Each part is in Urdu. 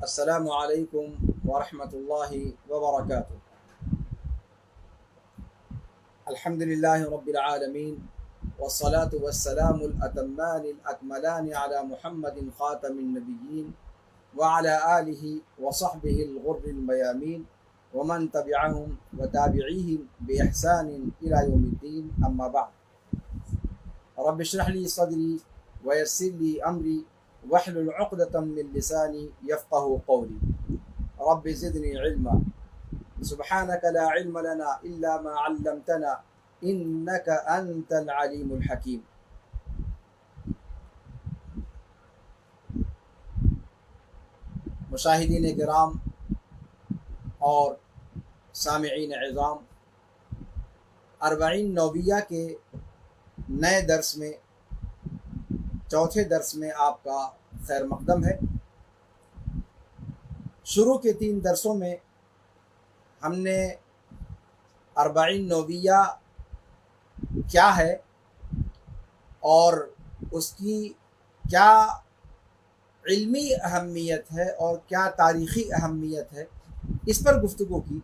السلام علیکم ورحمۃ اللہ وبرکاتہ۔ الحمد للہ رب العالمین والصلاة والسلام الأتمان الأكملان على محمد خاتم النبیین وعلى آلہ وصحبہ الغر الميامین ومن تبعهم وتابعیہم بإحسان إلى يوم الدین، اما بعد۔ رب اشرح لي صدری ويسر لي أمری واحلل عقدة من لسانی يفقه قولی۔ رب زدنی علما سبحانك لا علم لنا إلا ما علمتنا إنك أنت العليم الحكيم۔ مشاہدین کرام اور سامعین عظام، اربعین نوویہ کے نئے درس میں، چوتھے درس میں آپ کا خیر مقدم ہے۔ شروع کے 3 درسوں میں ہم نے اربعین نوویہ کیا ہے اور اس کی کیا علمی اہمیت ہے اور کیا تاریخی اہمیت ہے، اس پر گفتگو کی،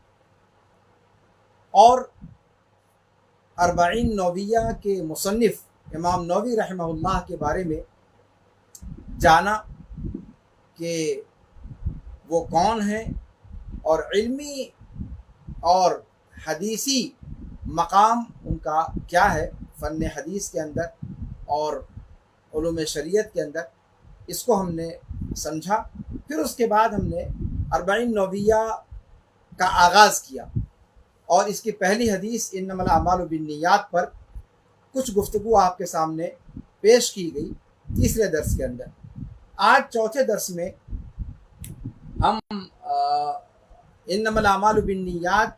اور اربعین نوویہ کے مصنف امام نووی رحمہ اللہ کے بارے میں جانا کہ وہ کون ہیں اور علمی اور حدیثی مقام ان کا کیا ہے فن حدیث کے اندر اور علوم شریعت کے اندر، اس کو ہم نے سمجھا۔ پھر اس کے بعد ہم نے اربعین نوویہ کا آغاز کیا اور اس کی پہلی حدیث انما الاعمال بالنیات پر کچھ گفتگو آپ کے سامنے پیش کی گئی تیسرے درس کے اندر۔ آج چوتھے درس میں ہم انما الاعمال بالنیات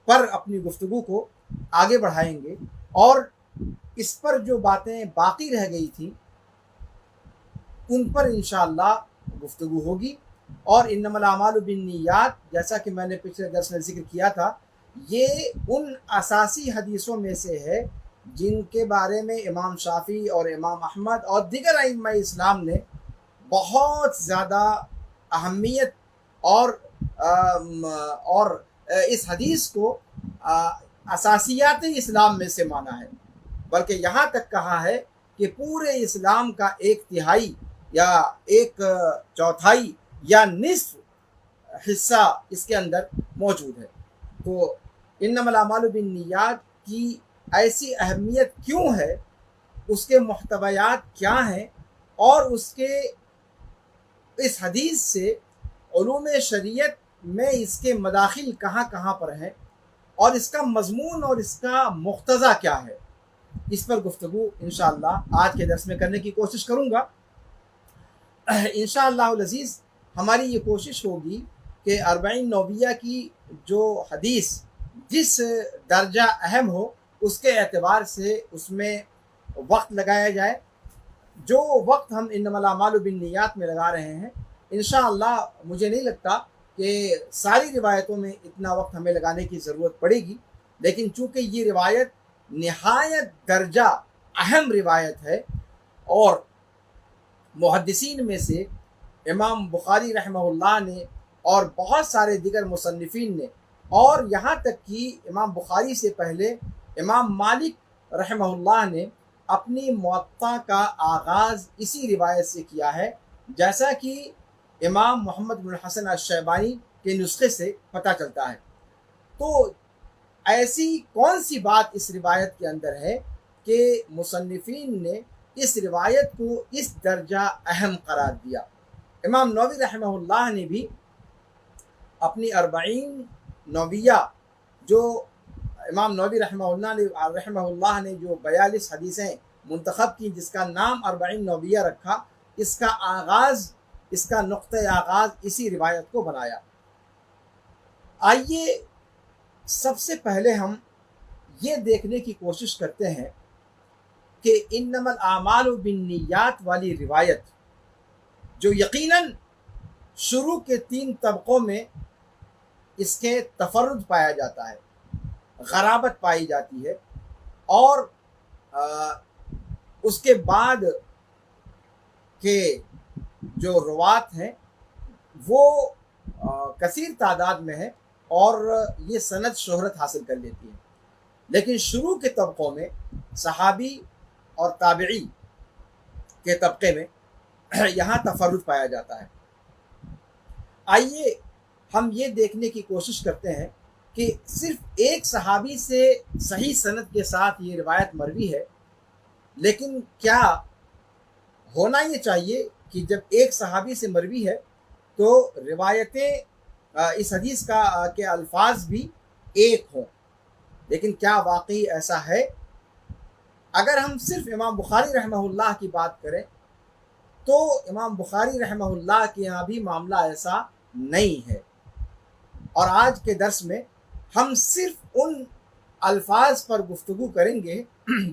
پر اپنی گفتگو کو آگے بڑھائیں گے، اور اس پر جو باتیں باقی رہ گئی تھیں ان پر انشاءاللہ گفتگو ہوگی۔ اور انما الاعمال بالنیات، جیسا کہ میں نے پچھلے درس میں ذکر کیا تھا، یہ ان اساسی حدیثوں میں سے ہے جن کے بارے میں امام شافعی اور امام احمد اور دیگر ائمہ اسلام نے بہت زیادہ اہمیت اور اس حدیث کو اساسیات اسلام میں سے مانا ہے، بلکہ یہاں تک کہا ہے کہ پورے اسلام کا 1/3 یا 1/4 یا نصف حصہ اس کے اندر موجود ہے۔ تو انما الاعمال بالنیات کی ایسی اہمیت کیوں ہے، اس کے محتویات کیا ہیں، اور اس حدیث سے علوم شریعت میں اس کے مداخل کہاں کہاں پر ہیں، اور اس کا مضمون اور اس کا مقتضا کیا ہے، اس پر گفتگو انشاءاللہ آج کے درس میں کرنے کی کوشش کروں گا۔ انشاءاللہ العزیز ہماری یہ کوشش ہوگی کہ اربعین نوویہ کی جو حدیث جس درجہ اہم ہو اس کے اعتبار سے اس میں وقت لگایا جائے۔ جو وقت ہم انما الاعمال بالنیات میں لگا رہے ہیں، انشاءاللہ مجھے نہیں لگتا کہ ساری روایتوں میں اتنا وقت ہمیں لگانے کی ضرورت پڑے گی، لیکن چونکہ یہ روایت نہایت درجہ اہم روایت ہے، اور محدثین میں سے امام بخاری رحمہ اللہ نے اور بہت سارے دیگر مصنفین نے، اور یہاں تک کہ امام بخاری سے پہلے امام مالک رحمہ اللہ نے اپنی موطا کا آغاز اسی روایت سے کیا ہے، جیسا کہ امام محمد بن حسن الشیبانی کے نسخے سے پتہ چلتا ہے۔ تو ایسی کون سی بات اس روایت کے اندر ہے کہ مصنفین نے اس روایت کو اس درجہ اہم قرار دیا؟ امام نووی رحمہ اللہ نے بھی اپنی اربعین نوویہ، جو امام نووی رحمہ اللہ نے جو 42 حدیثیں منتخب کی، جس کا نام اربعین نوویہ رکھا، اس کا آغاز، اس کا نقطۂ آغاز اسی روایت کو بنایا۔ آئیے سب سے پہلے ہم یہ دیکھنے کی کوشش کرتے ہیں کہ انما الاعمال بالنیات والی روایت، جو یقیناً شروع کے 3 طبقوں میں اس کے تفرد پایا جاتا ہے، غرابت پائی جاتی ہے، اور اس کے بعد کہ جو روات ہیں وہ کثیر تعداد میں ہے اور یہ سند شہرت حاصل کر لیتی ہے، لیکن شروع کے طبقوں میں صحابی اور تابعی کے طبقے میں یہاں تفرد پایا جاتا ہے۔ آئیے ہم یہ دیکھنے کی کوشش کرتے ہیں کہ صرف ایک صحابی سے صحیح سند کے ساتھ یہ روایت مروی ہے، لیکن کیا ہونا یہ چاہیے کہ جب ایک صحابی سے مروی ہے تو روایتیں اس حدیث کے الفاظ بھی ایک ہوں، لیکن کیا واقعی ایسا ہے؟ اگر ہم صرف امام بخاری رحمہ اللہ کی بات کریں تو امام بخاری رحمہ اللہ کے یہاں بھی معاملہ ایسا نہیں ہے، اور آج کے درس میں ہم صرف ان الفاظ پر گفتگو کریں گے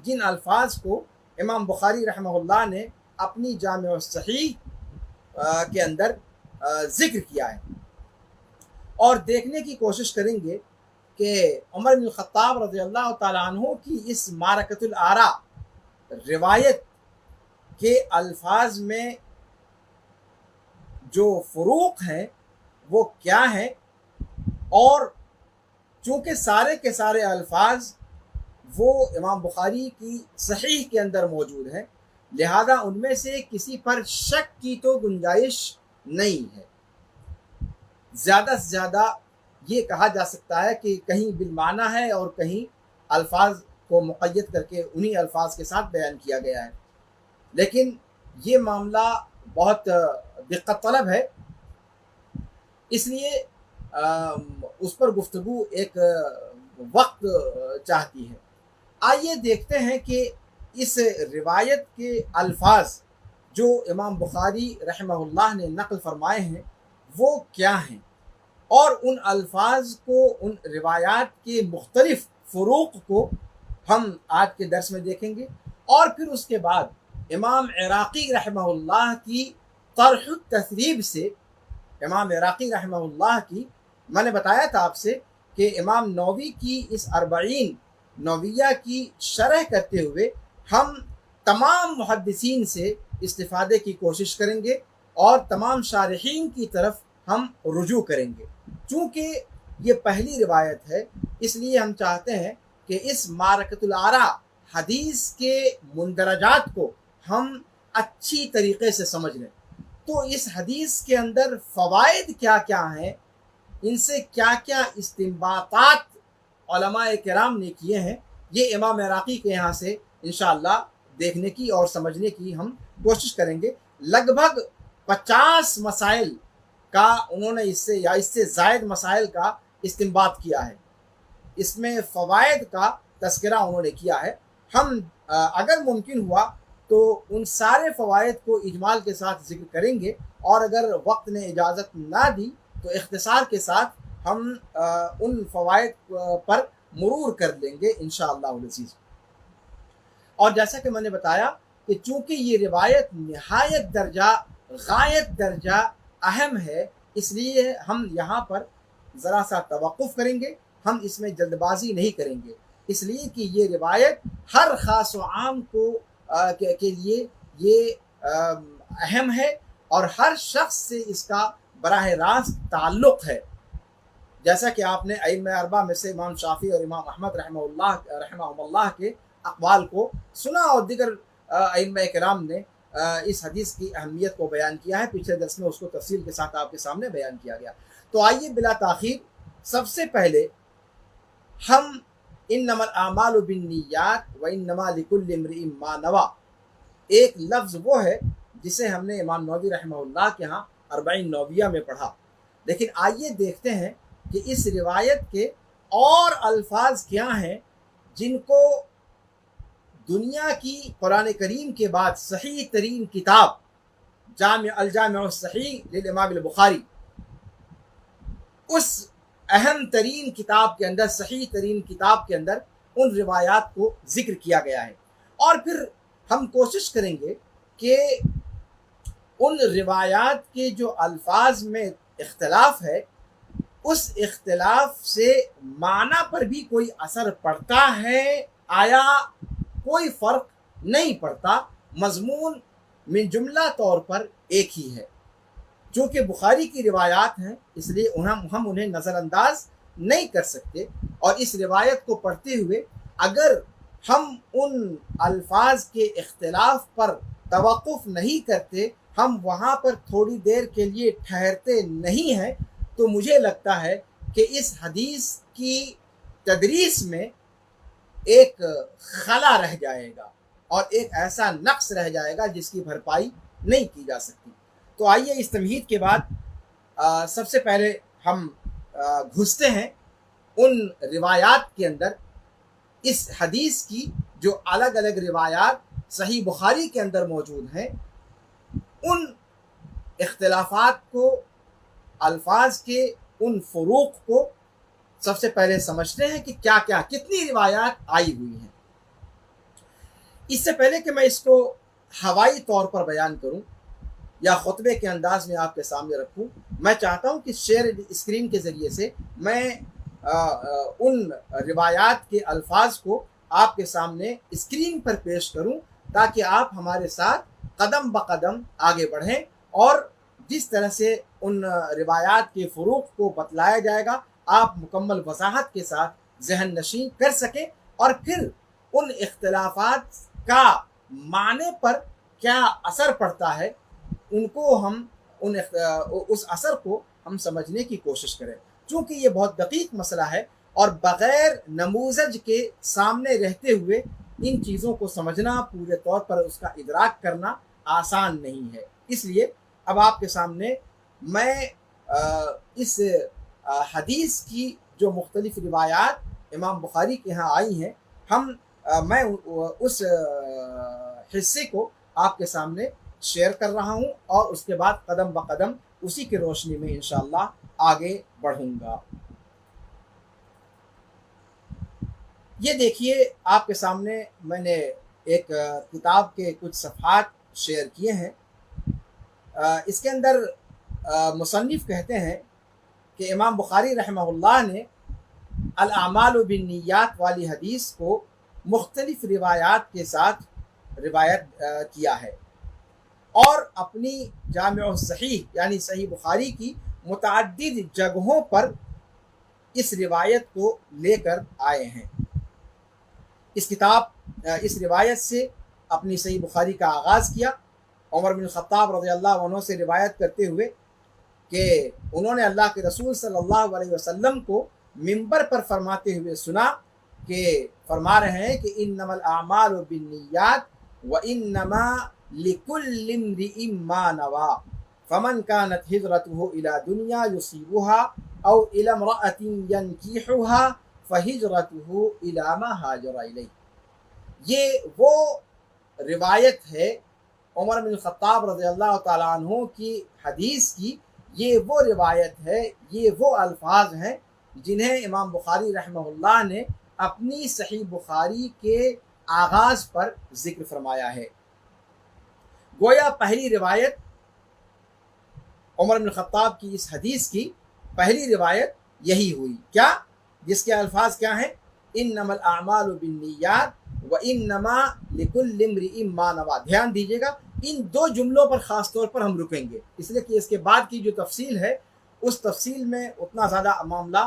جن الفاظ کو امام بخاری رحمہ اللہ نے اپنی جامع الصحیح کے اندر ذکر کیا ہے، اور دیکھنے کی کوشش کریں گے کہ عمر بن الخطاب رضی اللہ تعالیٰ عنہ کی اس معرکۃ الآراء روایت کے الفاظ میں جو فروق ہیں وہ کیا ہیں، اور چونکہ سارے کے سارے الفاظ وہ امام بخاری کی صحیح کے اندر موجود ہیں، لہذا ان میں سے کسی پر شک کی تو گنجائش نہیں ہے۔ زیادہ سے زیادہ یہ کہا جا سکتا ہے کہ کہیں بالمعنی ہے اور کہیں الفاظ کو مقید کر کے انہی الفاظ کے ساتھ بیان کیا گیا ہے، لیکن یہ معاملہ بہت دقت طلب ہے، اس لیے اس پر گفتگو ایک وقت چاہتی ہے۔ آئیے دیکھتے ہیں کہ اس روایت کے الفاظ جو امام بخاری رحمہ اللہ نے نقل فرمائے ہیں وہ کیا ہیں، اور ان الفاظ کو، ان روایات کے مختلف فروق کو ہم آج کے درس میں دیکھیں گے، اور پھر اس کے بعد امام عراقی رحمہ اللہ کی طرح التثریب سے، امام عراقی رحمہ اللہ کی، میں نے بتایا تھا آپ سے کہ امام نووی کی اس 40 نوویہ کی شرح کرتے ہوئے ہم تمام محدثین سے استفادے کی کوشش کریں گے اور تمام شارحین کی طرف ہم رجوع کریں گے۔ چونکہ یہ پہلی روایت ہے اس لیے ہم چاہتے ہیں کہ اس معرکۃ الآراء حدیث کے مندرجات کو ہم اچھی طریقے سے سمجھ لیں۔ تو اس حدیث کے اندر فوائد کیا کیا ہیں، ان سے کیا کیا استنباطات علماء کرام نے کیے ہیں، یہ امام عراقی کے یہاں سے انشاءاللہ دیکھنے کی اور سمجھنے کی ہم کوشش کریں گے۔ لگ بھگ 50 مسائل کا انہوں نے اس سے یا اس سے زائد مسائل کا استنباط کیا ہے، اس میں فوائد کا تذکرہ انہوں نے کیا ہے۔ ہم اگر ممکن ہوا تو ان سارے فوائد کو اجمال کے ساتھ ذکر کریں گے، اور اگر وقت نے اجازت نہ دی تو اختصار کے ساتھ ہم ان فوائد پر مرور کر لیں گے انشاءاللہ العزیز۔ اور جیسا کہ میں نے بتایا کہ چونکہ یہ روایت نہایت درجہ، غایت درجہ اہم ہے، اس لیے ہم یہاں پر ذرا سا توقف کریں گے، ہم اس میں جلد بازی نہیں کریں گے، اس لیے کہ یہ روایت ہر خاص و عام کو کے لیے یہ اہم ہے، اور ہر شخص سے اس کا براہ راست تعلق ہے۔ جیسا کہ آپ نے ائمہ اربعہ میں سے امام شافعی اور امام احمد رحمہ اللہ کے اقوال کو سنا، اور دیگر ائمہ کرام نے اس حدیث کی اہمیت کو بیان کیا ہے، پچھلے درس میں اس کو تفصیل کے ساتھ آپ کے سامنے بیان کیا گیا۔ تو آئیے بلا تاخیر سب سے پہلے ہم انما الاعمال بالنیات وانما لکل امرئ ما نوی، ایک لفظ وہ ہے جسے ہم نے امام نووی رحمہ اللہ کے ہاں 40 نوویہ میں پڑھا، لیکن آئیے دیکھتے ہیں کہ اس روایت کے اور الفاظ کیا ہیں جن کو دنیا کی قرآن کریم کے بعد صحیح ترین کتاب الجامع الصحیح للامام البخاری، اس اہم ترین کتاب کے اندر، صحیح ترین کتاب کے اندر ان روایات کو ذکر کیا گیا ہے، اور پھر ہم کوشش کریں گے کہ ان روایات کے جو الفاظ میں اختلاف ہے اس اختلاف سے معنی پر بھی کوئی اثر پڑتا ہے، آیا کوئی فرق نہیں پڑتا، مضمون من جملہ طور پر ایک ہی ہے۔ چونکہ بخاری کی روایات ہیں اس لیے ہم انہیں نظر انداز نہیں کر سکتے، اور اس روایت کو پڑھتے ہوئے اگر ہم ان الفاظ کے اختلاف پر توقف نہیں کرتے، ہم وہاں پر تھوڑی دیر کے لیے ٹھہرتے نہیں ہیں، تو مجھے لگتا ہے کہ اس حدیث کی تدریس میں ایک خلا رہ جائے گا اور ایک ایسا نقص رہ جائے گا جس کی بھرپائی نہیں کی جا سکتی۔ تو آئیے اس تمہید کے بعد سب سے پہلے ہم گھستے ہیں ان روایات کے اندر، اس حدیث کی جو الگ الگ روایات صحیح بخاری کے اندر موجود ہیں، ان اختلافات کو، الفاظ کے ان فروق کو سب سے پہلے سمجھتے ہیں کہ کیا کیا کتنی روایات آئی ہوئی ہیں۔ اس سے پہلے کہ میں اس کو ہوائی طور پر بیان کروں یا خطبے کے انداز میں آپ کے سامنے رکھوں، میں چاہتا ہوں کہ شیئر اسکرین کے ذریعے سے میں ان روایات کے الفاظ کو آپ کے سامنے اسکرین پر پیش کروں، تاکہ آپ ہمارے ساتھ قدم بقدم آگے بڑھیں، اور جس طرح سے ان روایات کے فروق کو بتلایا جائے گا آپ مکمل وضاحت کے ساتھ ذہن نشین کر سکیں، اور پھر ان اختلافات کا معنی پر کیا اثر پڑتا ہے ان کو ہم اس اثر کو ہم سمجھنے کی کوشش کریں، چونکہ یہ بہت دقیق مسئلہ ہے اور بغیر نموذج کے سامنے رہتے ہوئے ان چیزوں کو سمجھنا، پورے طور پر اس کا ادراک کرنا آسان نہیں ہے۔ اس لیے اب آپ کے سامنے میں اس حدیث کی جو مختلف روایات امام بخاری کے ہاں آئی ہیں، میں اس حصے کو آپ کے سامنے شیئر کر رہا ہوں، اور اس کے بعد قدم بقدم اسی کی روشنی میں انشاءاللہ آگے بڑھوں گا۔ یہ دیکھیے آپ کے سامنے میں نے ایک کتاب کے کچھ صفحات شیئر کیے ہیں۔ اس کے اندر مصنف کہتے ہیں کہ امام بخاری رحمہ اللہ نے الاعمال بالنیات والی حدیث کو مختلف روایات کے ساتھ روایت کیا ہے، اور اپنی جامع الصحیح یعنی صحیح بخاری کی متعدد جگہوں پر اس روایت کو لے کر آئے ہیں۔ اس روایت سے اپنی صحیح بخاری کا آغاز کیا، عمر بن خطاب رضی اللہ عنہ سے روایت کرتے ہوئے کہ انہوں نے اللہ کے رسول صلی اللہ علیہ وسلم کو منبر پر فرماتے ہوئے سنا کہ فرما رہے ہیں کہ انما الاعمال بالنیات وانما لكل امرئ ما نوى فمن كانت هجرته الى دنيا يصيبها او الى امرأة ينكحها فهجرته الى ما هاجر اليه۔ یہ وہ روایت ہے عمر بن الخطاب رضی اللہ تعالیٰ عنہ کی حدیث کی، یہ وہ روایت ہے، یہ وہ الفاظ ہیں جنہیں امام بخاری رحمہ اللہ نے اپنی صحیح بخاری کے آغاز پر ذکر فرمایا ہے۔ گویا پہلی روایت عمر بن الخطاب کی اس حدیث کی پہلی روایت یہی ہوئی، کیا؟ جس کے الفاظ کیا ہیں؟ انما الاعمال بالنیات وانما لكل امرئ ما نوى۔ دھیان دیجیے گا، ان دو جملوں پر خاص طور پر ہم رکیں گے، اس لیے کہ اس کے بعد کی جو تفصیل ہے اس تفصیل میں اتنا زیادہ معاملہ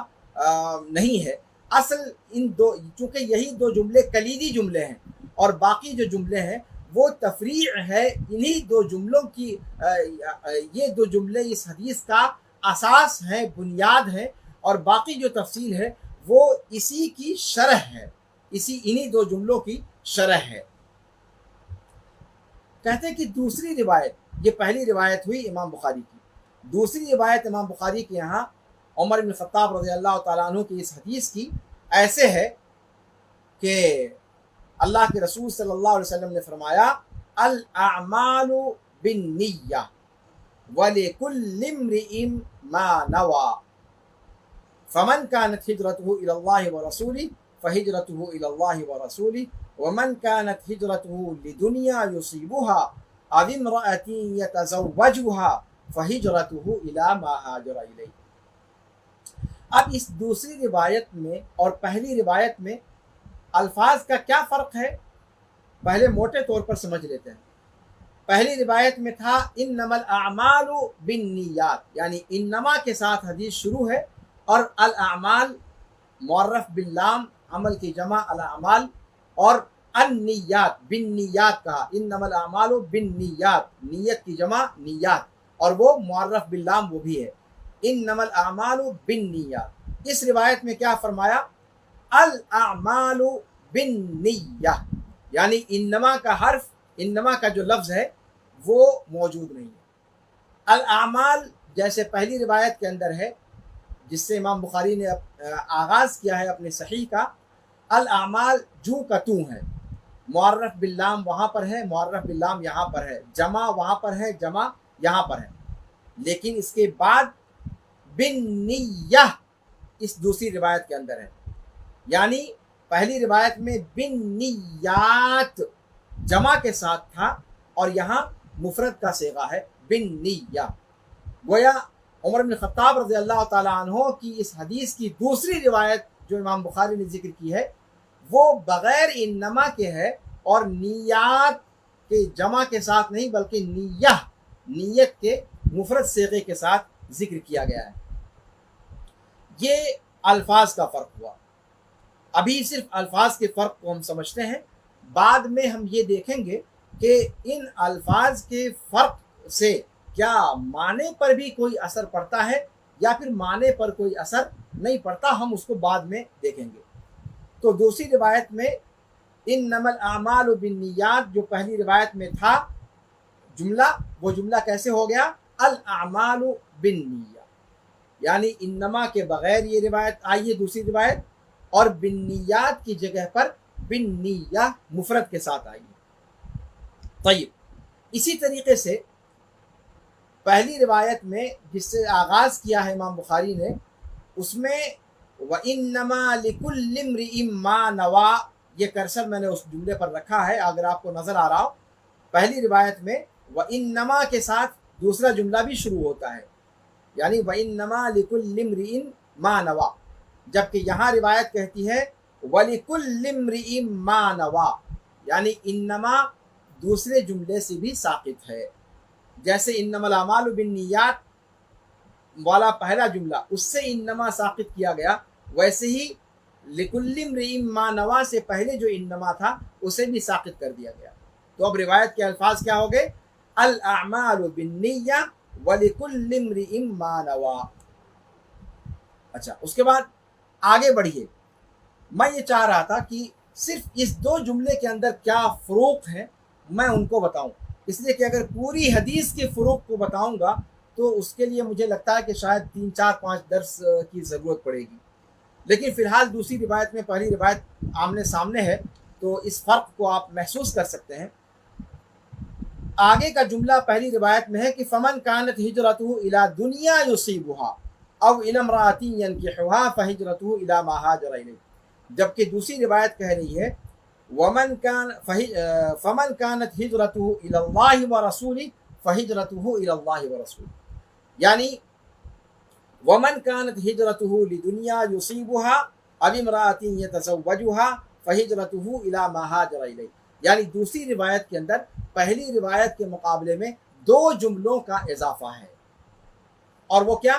نہیں ہے۔ اصل ان دو، چونکہ یہی دو جملے کلیدی جملے ہیں، اور باقی جو جملے ہیں وہ تفریع ہے انہی دو جملوں کی۔ یہ دو جملے اس حدیث کا اساس ہیں، بنیاد ہے، اور باقی جو تفصیل ہے وہ اسی کی شرح ہے، انہی دو جملوں کی شرح ہے۔ کہتے ہیں کہ دوسری روایت، یہ پہلی روایت ہوئی امام بخاری کی، دوسری روایت امام بخاری کے یہاں عمر بن خطاب رضی اللہ تعالیٰ عنہ کی اس حدیث کی ایسے ہے کہ اللہ کے رسول صلی اللہ علیہ وسلم نے فرمایا الاعمال بالنیہ ولکل امرئ ما نوى فمن كانت هجرته الى الله ورسوله فهجرته الى الله ورسوله ومن كانت هجرته لدنيا يصيبها او امرأة يتزوجها فهجرته الى ما هاجر اليه۔ اب اس دوسری روایت میں اور پہلی روایت میں الفاظ کا کیا فرق ہے، پہلے موٹے طور پر سمجھ لیتے ہیں۔ پہلی روایت میں تھا انما الاعمال بالنیات، یعنی انما کے ساتھ حدیث شروع ہے، اور الاعمال معرف باللام، عمل کی جمع الاعمال، اور النیات بالنیات کہا، انما الاعمال بالنیات، نیت کی جمع نیات، اور وہ معرف باللام وہ بھی ہے، انما الاعمال بالنیات۔ اس روایت میں کیا فرمایا؟ الاعمال بالنیہ، یعنی انما کا حرف، انما کا جو لفظ ہے وہ موجود نہیں ہے۔ الاعمال جیسے پہلی روایت کے اندر ہے جس سے امام بخاری نے آغاز کیا ہے اپنے صحیح کا، الاعمال جو کا تو ہے، معرف باللام وہاں پر ہے، معرف باللام یہاں پر ہے، جمع وہاں پر ہے، جمع یہاں پر ہے، لیکن اس کے بعد بالنیہ اس دوسری روایت کے اندر ہے، یعنی پہلی روایت میں بالنیات جمع کے ساتھ تھا، اور یہاں مفرد کا صیغہ ہے بالنیہ۔ گویا عمر بن خطاب رضی اللہ تعالیٰ عنہ کی اس حدیث کی دوسری روایت جو امام بخاری نے ذکر کی ہے وہ بغیر انما کے ہے، اور نیات کے جمع کے ساتھ نہیں بلکہ نیہ، نیت کے مفرد صیغے کے ساتھ ذکر کیا گیا ہے۔ یہ الفاظ کا فرق ہوا۔ ابھی صرف الفاظ کے فرق کو ہم سمجھتے ہیں، بعد میں ہم یہ دیکھیں گے کہ ان الفاظ کے فرق سے کیا معنی پر بھی کوئی اثر پڑتا ہے یا پھر معنی پر کوئی اثر نہیں پڑتا، ہم اس کو بعد میں دیکھیں گے۔ تو دوسری روایت میں انما الاعمال بالنیات جو پہلی روایت میں تھا جملہ، وہ جملہ کیسے ہو گیا؟ الاعمال بالنیہ، یعنی انما کے بغیر یہ روایت آئی ہے دوسری روایت، اور بالنیات کی جگہ پر بالنیہ مفرد کے ساتھ آئی ہے۔ طیب، اسی طریقے سے پہلی روایت میں جس سے آغاز کیا ہے امام بخاری نے، اس میں وَإِنَّمَا لِكُلِّ امْرِئٍ مَّا نَوَىٰ، یہ کرسر میں نے اس جملے پر رکھا ہے اگر آپ کو نظر آ رہا ہو۔ پہلی روایت میں وَإِنَّمَا کے ساتھ دوسرا جملہ بھی شروع ہوتا ہے، یعنی وَإِنَّمَا لِكُلِّ امْرِئٍ مَّا نَوَىٰ، جبکہ یہاں روایت کہتی ہے وَلِكُلِّ امْرِئٍ مَّا نَوَىٰ، یعنی انما دوسرے جملے سے بھی ساقط ہے۔ جیسے انما الاعمال بالنیات والا پہلا جملہ اس سے انما ساقط کیا گیا، ویسے ہی لِكُلِّ امْرِئٍ مَّا نَوَىٰ سے پہلے جو انما تھا اسے بھی ساقط کر دیا گیا۔ تو اب روایت کے الفاظ کیا ہو گئے؟ الاعمال بالنیہ وَلِكُلِّ امْرِئٍ مَّا نَوَىٰ۔ اچھا، اس کے بعد آگے بڑھیے۔ میں یہ چاہ رہا تھا کہ صرف اس دو جملے کے اندر کیا فروق ہیں میں ان کو بتاؤں، اس لیے کہ اگر پوری حدیث کے فروق کو بتاؤں گا تو اس کے لیے مجھے لگتا ہے کہ شاید 3 4 5 درس کی ضرورت پڑے گی، لیکن فی الحال دوسری روایت میں پہلی روایت آمنے سامنے ہے تو اس فرق کو آپ محسوس کر سکتے ہیں۔ آگے کا جملہ پہلی روایت میں ہے کہ فمن کانت ہجرتہ الی دنیا یصیبھا او الی امرأۃ ینکحھا فہجرتہ الی ما ہاجر الیہ، جبکہ دوسری روایت کہہ رہی ہے فمن کانت ہجرتہ الی اللہ ورسولہ فہجرتہ الی اللہ ورسولہ، یعنی ومن کانت ہجرتہ لدنیا یصیبھا او امرأۃ یتزوجھا فہجرتہ الی ما ہاجر الیہ، یعنی دوسری روایت کے اندر پہلی روایت کے مقابلے میں 2 جملوں کا اضافہ ہے، اور وہ کیا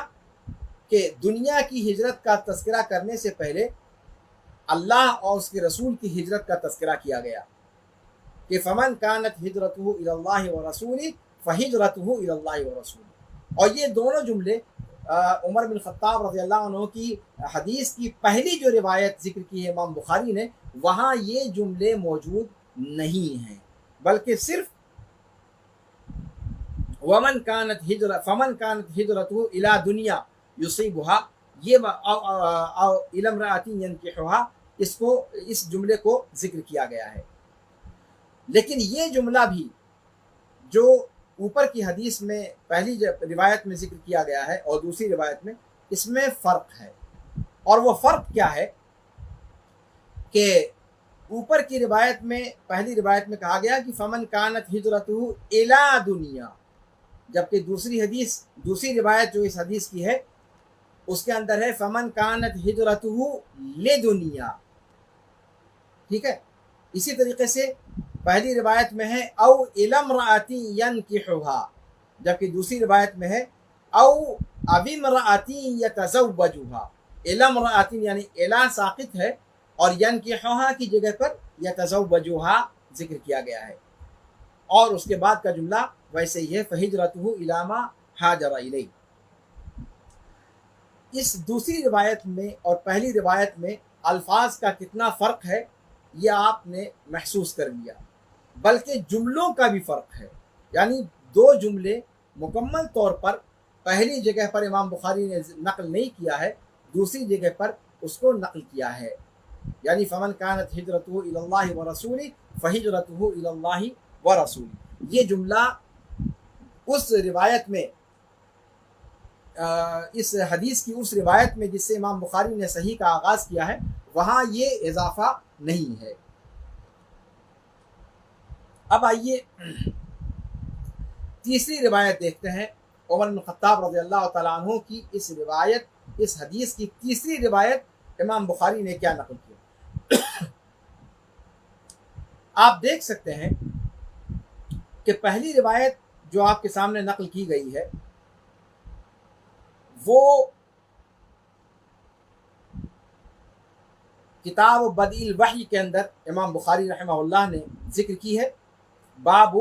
کہ دنیا کی ہجرت کا تذکرہ کرنے سے پہلے اللہ اور اس کے رسول کی ہجرت کا تذکرہ کیا گیا کہ فمن کانت ہجرتہ الی اللہ ورسولہ فہجرتہ الی اللہ ورسولہ، اور یہ دونوں جملے عمر بن خطاب رضی اللہ عنہ کی حدیث کی پہلی جو روایت ذکر کی ہے امام بخاری نے، وہاں یہ جملے موجود نہیں ہیں، بلکہ صرف فمن کانت ہجرتہ الی دنیا یصیبھا یہ الی امرأۃ ینکحھا، اس جملے کو ذکر کیا گیا ہے۔ لیکن یہ جملہ بھی جو اوپر کی حدیث میں پہلی روایت میں ذکر کیا گیا ہے اور دوسری روایت میں، اس میں فرق ہے، اور وہ فرق کیا ہے کہ اوپر کی روایت میں پہلی روایت میں کہا گیا کہ فمن کانت ہجرتہ الی دنیا، جبکہ دوسری روایت جو اس حدیث کی ہے اس کے اندر ہے فمن کانت ہجرتہ لدنیا، ٹھیک ہے۔ اسی طریقے سے پہلی روایت میں ہے او الامرأۃ ینکحها، جبکہ دوسری روایت میں ہے او امرأۃ یتزوجها۔ الامرأۃ یعنی الا ساقط ہے اور ینکحها کی جگہ پر یتزوجها ذکر کیا گیا ہے، اور اس کے بعد کا جملہ ویسے ہی ہے فہجرته الی ما ہاجر الیہ۔ اس دوسری روایت میں اور پہلی روایت میں الفاظ کا کتنا فرق ہے یہ آپ نے محسوس کر لیا، بلکہ جملوں کا بھی فرق ہے، یعنی دو جملے مکمل طور پر پہلی جگہ پر امام بخاری نے نقل نہیں کیا ہے، دوسری جگہ پر اس کو نقل کیا ہے، یعنی فمن کانت ہجرتہ الی اللہ ورسولہ فہجرتہ الی اللہ ورسولہ۔ یہ جملہ اس روایت میں اس حدیث کی اس روایت میں جس سے امام بخاری نے صحیح کا آغاز کیا ہے وہاں یہ اضافہ نہیں ہے۔ اب آئیے تیسری روایت دیکھتے ہیں، عمر بن خطاب رضی اللہ تعالیٰ عنہ کی اس روایت، اس حدیث کی تیسری روایت امام بخاری نے کیا نقل کیا۔ آپ دیکھ سکتے ہیں کہ پہلی روایت جو آپ کے سامنے نقل کی گئی ہے وہ کتاب بدء الوحی کے اندر امام بخاری رحمہ اللہ نے ذکر کی ہے، باب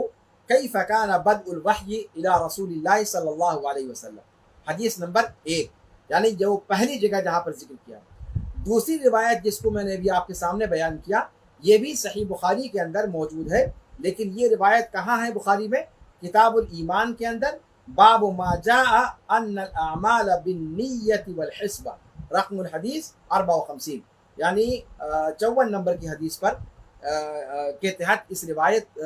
کیف کان بدء الوحی الی رسول اللہ صلی اللہ علیہ وسلم، حدیث نمبر 1، یعنی جو پہلی جگہ جہاں پر ذکر کیا۔ دوسری روایت جس کو میں نے ابھی آپ کے سامنے بیان کیا یہ بھی صحیح بخاری کے اندر موجود ہے، لیکن یہ روایت کہاں ہے بخاری میں؟ کتاب الایمان کے اندر، باب ما جاء ان الاعمال بالنیت والحسبہ، رقم الحدیث 54، یعنی 54 نمبر کی حدیث پر کے تحت اس روایت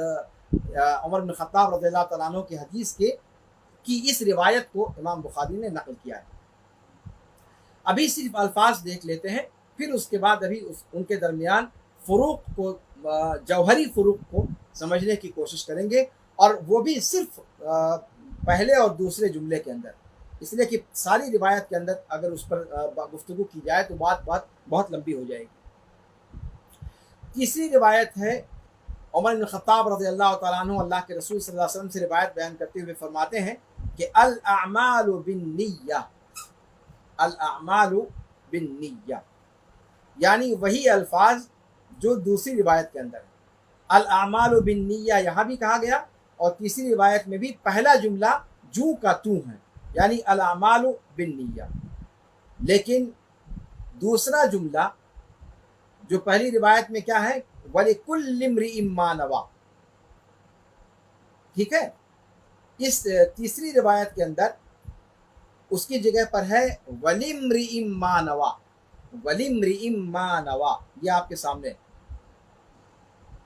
عمر بن خطاب رضی اللہ تعالیٰ عنہ کی حدیث کی اس روایت کو امام بخاری نے نقل کیا ہے۔ ابھی صرف الفاظ دیکھ لیتے ہیں، پھر اس کے بعد ابھی ان کے درمیان فروق کو، جوہری فروق کو سمجھنے کی کوشش کریں گے، اور وہ بھی صرف پہلے اور دوسرے جملے کے اندر، اس لیے کہ ساری روایت کے اندر اگر اس پر گفتگو کی جائے تو بات بہت لمبی ہو جائے گی۔ تیسری روایت ہے عمر بن خطاب رضی اللہ تعالیٰ عنہ اللہ کے رسول صلی اللہ علیہ وسلم سے روایت بیان کرتے ہوئے فرماتے ہیں کہ الاعمال بالنیہ، الاعمال بالنیہ، یعنی وہی الفاظ جو دوسری روایت کے اندر ہے، الاعمال بالنیہ یہاں بھی کہا گیا، اور تیسری روایت میں بھی پہلا جملہ جو کا تو ہے، یعنی الاعمال بالنیہ، لیکن دوسرا جملہ جو پہلی روایت میں کیا ہے، وَلِكُلِّ امْرِئٍ مَّا نَوَىٰ، ٹھیک ہے؟ اس تیسری روایت کے اندر اس کی جگہ پر ہے وَلِمْرِئٍ مَّا نَوَىٰ، وَلِمْرِئٍ مَّا نَوَىٰ، یہ آپ کے سامنے،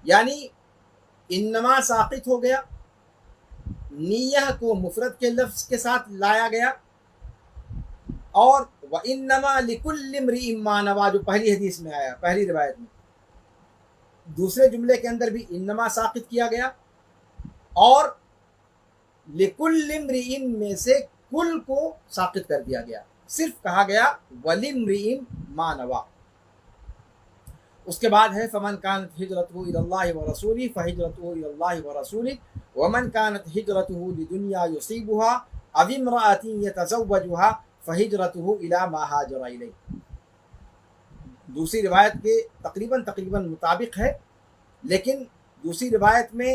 یعنی انما ساقط ہو گیا، نیہ کو مفرد کے لفظ کے ساتھ لایا گیا، اور وَإِنَّمَا لِكُلِّ امْرِئٍ مَّا نَوَىٰ جو پہلی حدیث میں آیا، پہلی روایت میں، دوسرے جملے کے اندر بھی انما ساقط کیا گیا، اور لِكُلِّ امْرِئٍ میں سے کل کو ساقط کر دیا گیا، صرف کہا گیا وَلِمْرِئٍ مَّا نَوَىٰ۔ اس کے بعد ہے فمن کانت ہجرتہ الی اللہ ورسولہ فہجرتہ الی اللہ ورسولہ ومن کانت ہجرتہ لدنیا یصیبها او امرأۃ یتزوجها فہجرتہ الی ما ہاجر الیہ۔ دوسری روایت کے تقریباً مطابق ہے، لیکن دوسری روایت میں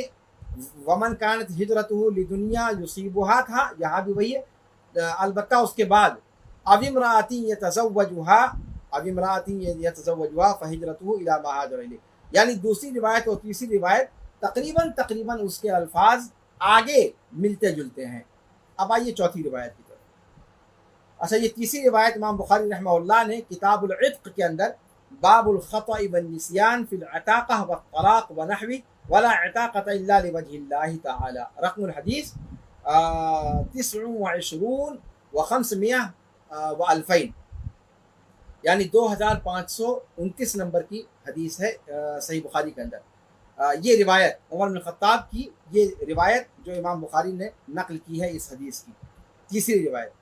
ومن کانت ہجرتہ لدنیا یصیبها تھا، یہاں بھی وہی ہے، البتہ اس کے بعد او امرأۃ یتزوجها اب امرأۃ یتزوجها فہجرتہ الی ما ہاجر الیہ، یعنی دوسری روایت اور تیسری روایت تقریباً اس کے الفاظ آگے ملتے جلتے ہیں۔ اب آئیے چوتھی روایت کی طرف۔ اچھا، یہ تیسری روایت امام بخاری رحمہ اللہ نے کتاب العتق کے اندر باب الخطأ والنسیان فی العتاقہ والطلاق ونحوہ ولا عتاقۃ الا لوجہ اللہ تعالی، رقم الحدیث 29 و500 و2000، یعنی 2529 نمبر کی حدیث ہے صحیح بخاری کے اندر۔ یہ روایت عمر بن خطاب کی، یہ روایت جو امام بخاری نے نقل کی ہے اس حدیث کی، تیسری روایت۔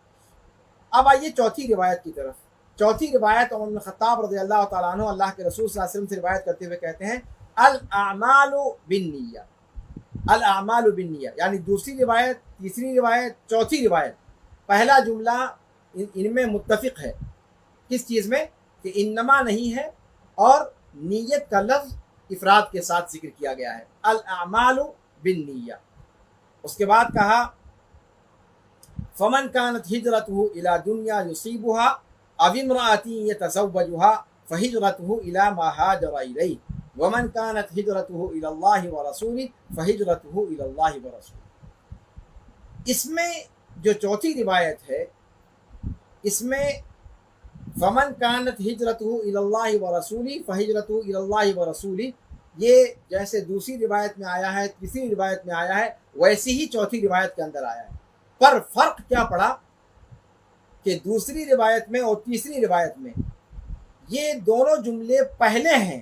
اب آئیے چوتھی روایت کی طرف۔ چوتھی روایت عمر بن خطاب رضی اللہ تعالیٰ عنہ اللہ کے رسول صلی اللہ علیہ وسلم سے روایت کرتے ہوئے کہتے ہیں الاعمال بالنیہ، الاعمال بالنیہ، یعنی دوسری روایت، تیسری روایت، چوتھی روایت، پہلا جملہ ان میں متفق ہے، کس چیز میں؟ کہ انما نہیں ہے اور نیت کا لفظ افراد کے ساتھ ذکر کیا گیا ہے، الاعمال بالنیہ۔ اس کے بعد کہا فمن كانت هجرته الى دنیا يصيبها او امرأة يتزوجها فهجرته الى ما هاجر اليه ومن كانت هجرته الى الله ورسوله فهجرته الى الله ورسوله۔ اس میں جو چوتھی روایت ہے، اس میں فمن كانت هجرته الى الله ورسوله فهجرته الى الله ورسوله، یہ جیسے دوسری روایت میں آیا ہے، تیسری روایت میں آیا ہے، ویسی ہی چوتھی روایت کے اندر آیا ہے۔ پر فرق کیا پڑا کہ دوسری روایت میں اور تیسری روایت میں یہ دونوں جملے پہلے ہیں،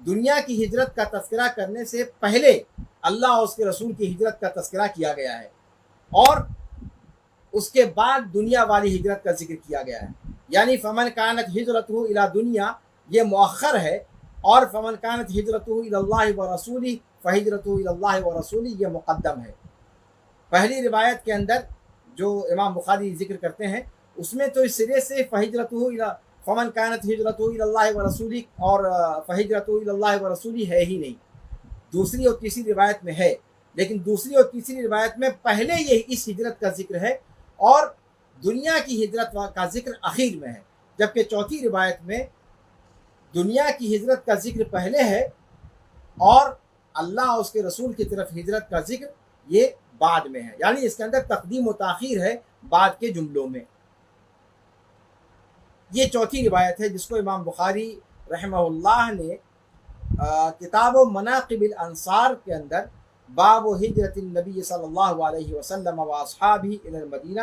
دنیا کی ہجرت کا تذکرہ کرنے سے پہلے اللہ اور اس کے رسول کی ہجرت کا تذکرہ کیا گیا ہے، اور اس کے بعد دنیا والی ہجرت کا ذکر کیا گیا ہے۔ یعنی فمن کانت ہجرتہ الی دنیا یہ مؤخر ہے، اور فمن کانت ہجرتہ الی اللہ ورسولہ فہجرتہ الی اللہ ورسولہ یہ مقدم ہے۔ پہلی روایت کے اندر جو امام بخاری ذکر کرتے ہیں اس میں تو اس سرے سے فہجرتہ الی فمن کانت ہجرتہ الی اللہ ورسولہ اور فہجرتہ الی اللہ ورسولہ ہے ہی نہیں، دوسری اور تیسری روایت میں ہے، لیکن دوسری اور تیسری روایت میں پہلے یہ اس ہجرت کا ذکر ہے اور دنیا کی ہجرت کا ذکر اخیر میں ہے، جبکہ چوتھی روایت میں دنیا کی ہجرت کا ذکر پہلے ہے اور اللہ اور اس کے رسول کی طرف ہجرت کا ذکر یہ بعد میں ہے، یعنی اس کے اندر تقدیم و تاخیر ہے بعد کے جملوں میں۔ یہ چوتھی روایت ہے جس کو امام بخاری رحمہ اللہ نے کتاب و مناقب الانصار کے اندر باب و ہجرت النبی صلی اللہ علیہ وسلم و اصحابہ الی المدینہ،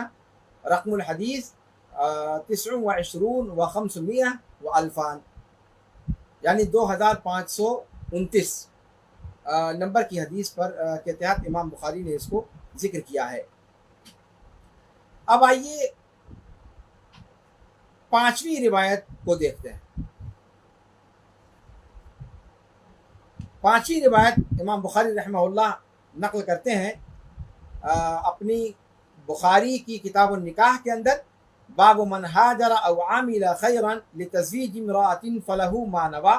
رقم الحدیث 29 و 500 و الفان، یعنی 2529 نمبر کی حدیث پر کے تحت امام بخاری نے اس کو ذکر کیا ہے۔ اب آئیے پانچویں روایت کو دیکھتے ہیں۔ پانچویں روایت امام بخاری رحمہ اللہ نقل کرتے ہیں اپنی بخاری کی کتاب النکاح کے اندر، باب من ہاجر او عامل خیرا لتزویج امرأۃ فلہ ما نوی،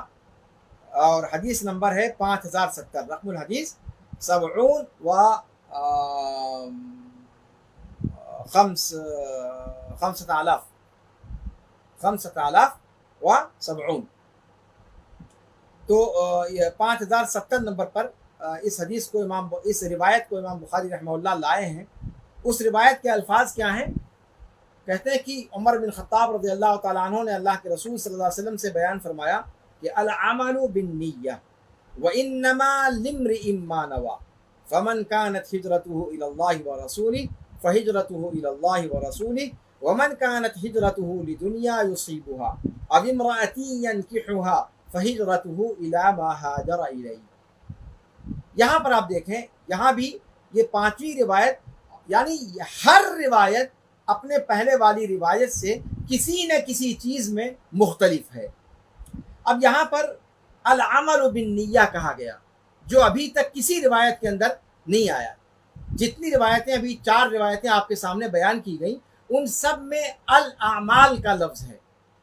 اور حدیث نمبر ہے 5070، رقم الحدیث 70 و 5070 تو 5070 نمبر پر اس حدیث کو اس روایت کو امام بخاری رحمہ اللہ لائے ہیں۔ اس روایت کے الفاظ کیا ہیں؟ کہتے ہیں کہ عمر بن خطاب رضی اللہ تعالیٰ عنہ نے اللہ کے رسول صلی اللہ علیہ وسلم سے بیان فرمایا کہ العمل بالنیہ وانما لامرئ ما نوى فمن كانت هجرته الى الله ورسوله فهجرته الى الله ورسوله ومن كانت هجرته لدنيا يصيبها او امرأة ينكحها فهجرته الى ما هاجر اليه۔ یہاں پر آپ دیکھیں، یہاں بھی یہ پانچویں روایت، یعنی ہر روایت اپنے پہلے والی روایت سے کسی نہ کسی چیز میں مختلف ہے۔ اب یہاں پر العمل بالنیہ کہا گیا جو ابھی تک کسی روایت کے اندر نہیں آیا۔ جتنی روایتیں ابھی 4 روایتیں آپ کے سامنے بیان کی گئیں ان سب میں الاعمال کا لفظ ہے،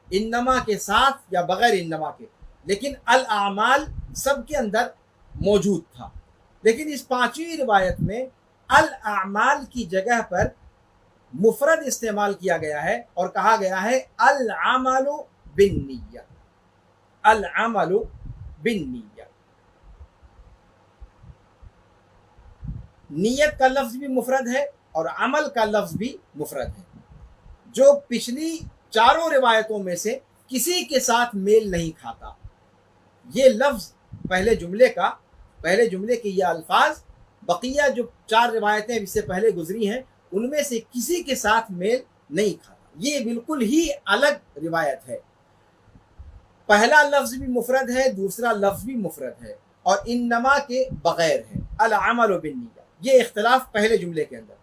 انما کے ساتھ یا بغیر انما کے، لیکن الاعمال سب کے اندر موجود تھا۔ لیکن اس پانچویں روایت میں الاعمال کی جگہ پر مفرد استعمال کیا گیا ہے اور کہا گیا ہے العمل بالنیہ، العمل بالنیہ۔ نیت کا لفظ بھی مفرد ہے اور عمل کا لفظ بھی مفرد ہے، جو پچھلی چاروں روایتوں میں سے کسی کے ساتھ میل نہیں کھاتا۔ یہ لفظ پہلے جملے کے یہ الفاظ بقیہ جو 4 روایتیں اس سے پہلے گزری ہیں ان میں سے کسی کے ساتھ میل نہیں کھاتا۔ یہ بالکل ہی الگ روایت ہے، پہلا لفظ بھی مفرد ہے، دوسرا لفظ بھی مفرد ہے اور انما کے بغیر ہے، العمل بالنیہ۔ یہ اختلاف پہلے جملے کے اندر۔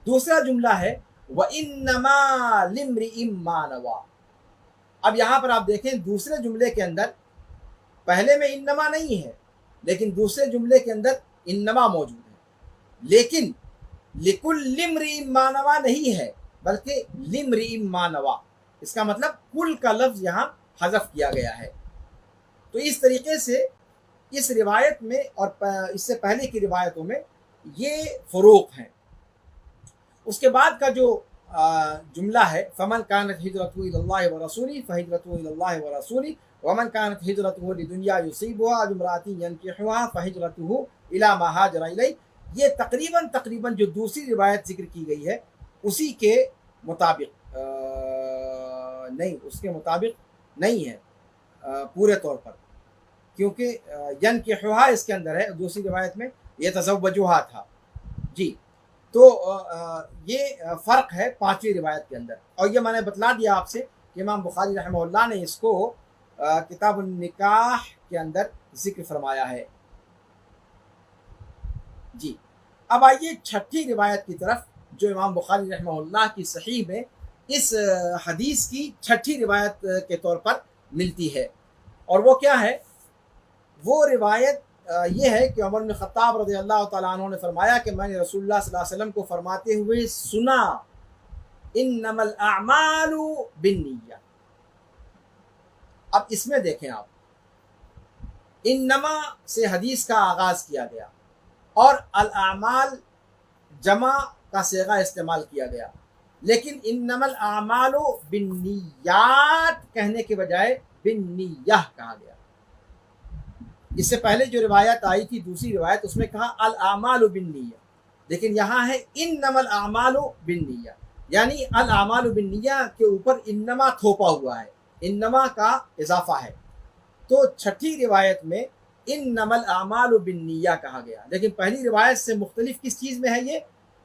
دوسرا جملہ ہے وَإِنَّمَا لِامْرِئٍ مَّا نَوَى۔ اب یہاں پر آپ دیکھیں دوسرے جملے کے اندر پہلے میں انما نہیں ہے، لیکن دوسرے جملے کے اندر انما موجود ہے، لیکن لکل امرئ ما نویٰ نہیں ہے بلکہ لامرئ ما نویٰ، اس کا مطلب کل کا لفظ یہاں حذف کیا گیا ہے۔ تو اس طریقے سے اس روایت میں اور اس سے پہلے کی روایتوں میں یہ فروق ہیں۔ اس کے بعد کا جو جملہ ہے فمن كانت هجرته الى الله ورسوله فهجرته الى الله ورسوله ومن كانت هجرته لدنيا يصيبها او امرأة ينكحها فهجرته الى ما هاجر اليه، یہ تقریباً جو دوسری روایت ذکر کی گئی ہے اسی کے مطابق نہیں، اس کے مطابق نہیں ہے پورے طور پر، کیونکہ ینکحها اس کے اندر ہے، دوسری روایت میں یتزوجها تھا۔ جی، تو یہ فرق ہے پانچویں روایت کے اندر، اور یہ میں نے بتلا دیا آپ سے کہ امام بخاری رحمہ اللہ نے اس کو کتاب النکاح کے اندر ذکر فرمایا ہے۔ جی، اب آئیے چھٹی روایت کی طرف جو امام بخاری رحمہ اللہ کی صحیح میں اس حدیث کی چھٹی روایت کے طور پر ملتی ہے، اور وہ کیا ہے؟ وہ روایت یہ ہے کہ عمر بن خطاب رضی اللہ تعالیٰ عنہ نے فرمایا کہ میں نے رسول اللہ صلی اللہ علیہ وسلم کو فرماتے ہوئے سنا انما الاعمال بالنیہ۔ اب اس میں دیکھیں آپ، انما سے حدیث کا آغاز کیا گیا اور الاعمال جمع کا صیغہ استعمال کیا گیا، لیکن انما الاعمال بالنیات کہنے کے بجائے بالنیہ کہا گیا۔ اس سے پہلے جو روایت آئی تھی دوسری روایت، اس میں کہا الاعمال بالنیہ، لیکن یہاں ہے انما الاعمال بالنیہ، یعنی الاعمال بالنیہ کے اوپر انما تھوپا ہوا ہے، انما کا اضافہ ہے۔ تو چھٹی روایت میں انما الاعمال بالنیہ کہا گیا، لیکن پہلی روایت سے مختلف کس چیز میں ہے یہ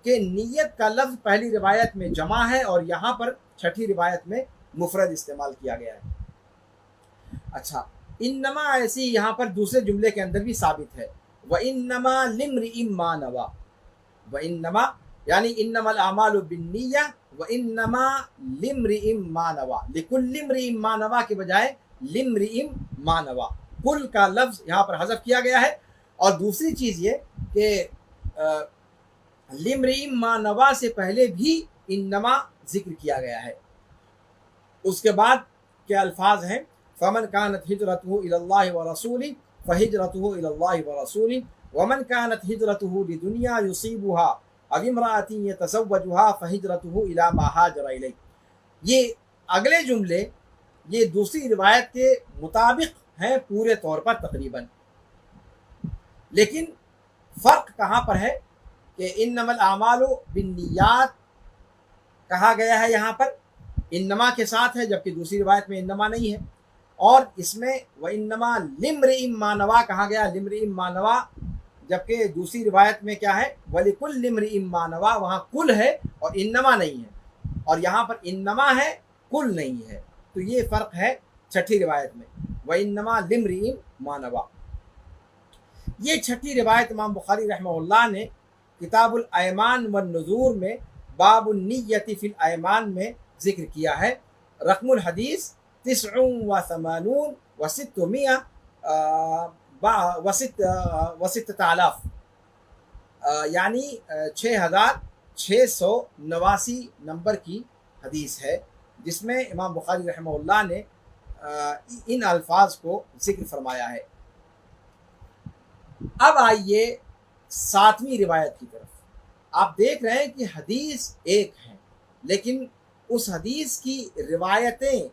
کہ نیت کا لفظ پہلی روایت میں جمع ہے اور یہاں پر چھٹی روایت میں مفرد استعمال کیا گیا ہے۔ اچھا، انما ایسی یہاں پر دوسرے جملے کے اندر بھی ثابت ہے، وَإِنَّمَا لِامْرِئٍ مَّا نَوَىٰ، وَإِنَّمَا یعنی انما الاعمال بالنیہ وَإِنَّمَا لِامْرِئٍ مَّا نَوَىٰ، لِكُلِّ امْرِئٍ مَّا نَوَىٰ کے بجائے لِامْرِئٍ مَّا نَوَىٰ، کل کا لفظ یہاں پر حذف کیا گیا ہے۔ اور دوسری چیز یہ کہ لِامْرِئٍ مَّا نَوَىٰ سے پہلے بھی انما ذکر کیا گیا ہے۔ اس کے بعد کے الفاظ ہیں فمن كانت هجرته الى الله ورسوله فهجرته الى الله ورسوله ومن كانت هجرته لدنيا يصيبها او امرأة يتزوجها فهجرته الى ما هاجر اليه۔ یہ اگلے جملے یہ دوسری روایت کے مطابق ہیں پورے طور پر تقریباً، لیکن فرق کہاں پر ہے کہ انما الاعمال بالنیات کہا گیا ہے یہاں پر انما کے ساتھ ہے، جبکہ دوسری روایت میں انما نہیں ہے، اور اس میں وَإِنَّمَا لِامْرِئٍ مَّا نَوَىٰ کہا گیا، لِامْرِئٍ مَّا نَوَىٰ، جبکہ دوسری روایت میں کیا ہے وَلِكُلِّ امْرِئٍ مَّا نَوَىٰ، وہاں کل ہے اور انما نہیں ہے، اور یہاں پر انما ہے کل نہیں ہے۔ تو یہ فرق ہے چھٹی روایت میں، وَإِنَّمَا لِامْرِئٍ مَّا نَوَىٰ۔ یہ چھٹی روایت امام بخاری رحمہ اللہ نے کتاب الایمان والنذور میں باب النیت فی الایمان میں ذکر کیا ہے، رقم الحدیث 89 و600 و6000، یعنی 6689 نمبر کی حدیث ہے، جس میں امام بخاری رحمہ اللہ نے ان الفاظ کو ذکر فرمایا ہے۔ اب آئیے ساتویں روایت کی طرف۔ آپ دیکھ رہے ہیں کہ حدیث ایک ہے، لیکن اس حدیث کی روایتیں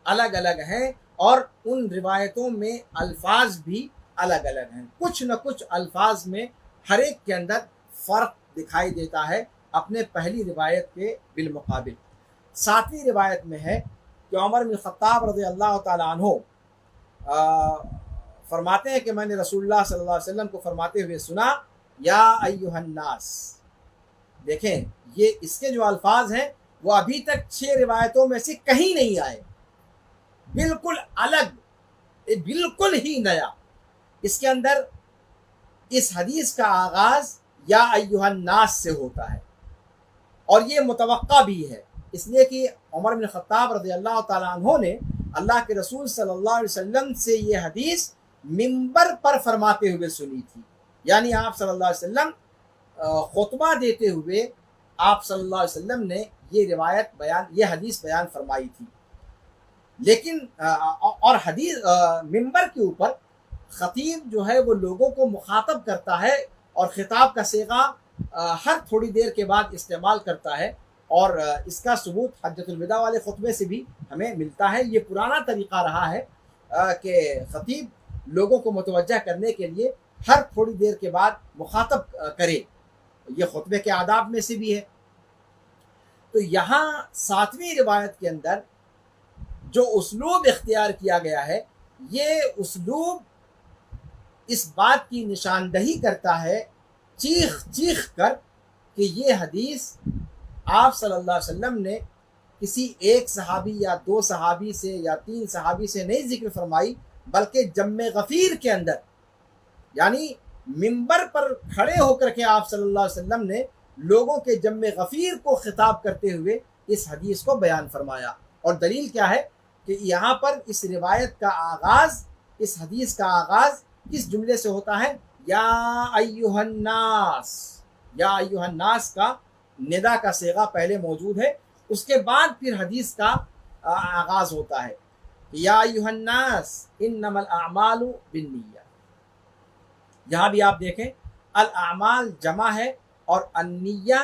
الگ الگ ہیں، اور ان روایتوں میں الفاظ بھی الگ الگ ہیں، کچھ نہ کچھ الفاظ میں ہر ایک کے اندر فرق دکھائی دیتا ہے اپنے پہلی روایت کے بالمقابل۔ ساتویں روایت میں ہے کہ عمر بن خطاب رضی اللہ تعالیٰ عنہ فرماتے ہیں کہ میں نے رسول اللہ صلی اللہ علیہ وسلم کو فرماتے ہوئے سنا یا ایھا الناس۔ دیکھیں یہ اس کے جو الفاظ ہیں وہ ابھی تک 6 روایتوں میں سے کہیں نہیں آئے، بالکل الگ، بالکل ہی نیا۔ اس کے اندر اس حدیث کا آغاز یا ایھا الناس سے ہوتا ہے، اور یہ متوقع بھی ہے، اس لیے کہ عمر بن خطاب رضی اللہ تعالیٰ عنہ نے اللہ کے رسول صلی اللہ علیہ وسلم سے یہ حدیث منبر پر فرماتے ہوئے سنی تھی. یعنی آپ صلی اللہ علیہ وسلم خطبہ دیتے ہوئے آپ صلی اللہ علیہ وسلم نے یہ حدیث بیان فرمائی تھی. لیکن اور حدیث منبر کے اوپر خطیب جو ہے وہ لوگوں کو مخاطب کرتا ہے اور خطاب کا صیغہ ہر تھوڑی دیر کے بعد استعمال کرتا ہے، اور اس کا ثبوت حجۃ الوداع والے خطبے سے بھی ہمیں ملتا ہے. یہ پرانا طریقہ رہا ہے کہ خطیب لوگوں کو متوجہ کرنے کے لیے ہر تھوڑی دیر کے بعد مخاطب کرے. یہ خطبے کے آداب میں سے بھی ہے. تو یہاں 7ویں روایت کے اندر جو اسلوب اختیار کیا گیا ہے، یہ اسلوب اس بات کی نشاندہی کرتا ہے چیخ چیخ کر کہ یہ حدیث آپ صلی اللہ علیہ وسلم نے کسی ایک صحابی یا 2 صحابی سے یا 3 صحابی سے نہیں ذکر فرمائی، بلکہ جم غفیر کے اندر، یعنی منبر پر کھڑے ہو کر کے آپ صلی اللہ علیہ وسلم نے لوگوں کے جم غفیر کو خطاب کرتے ہوئے اس حدیث کو بیان فرمایا. اور دلیل کیا ہے کہ یہاں پر اس روایت کا آغاز، اس حدیث کا آغاز کس جملے سے ہوتا ہے؟ یا ایھا الناس. یا ایھا الناس کا ندا کا صیغہ پہلے موجود ہے، اس کے بعد پھر حدیث کا آغاز ہوتا ہے. یا ایھا الناس انما الاعمال بالنیات. یہاں بھی آپ دیکھیں الاعمال جمع ہے اور النیہ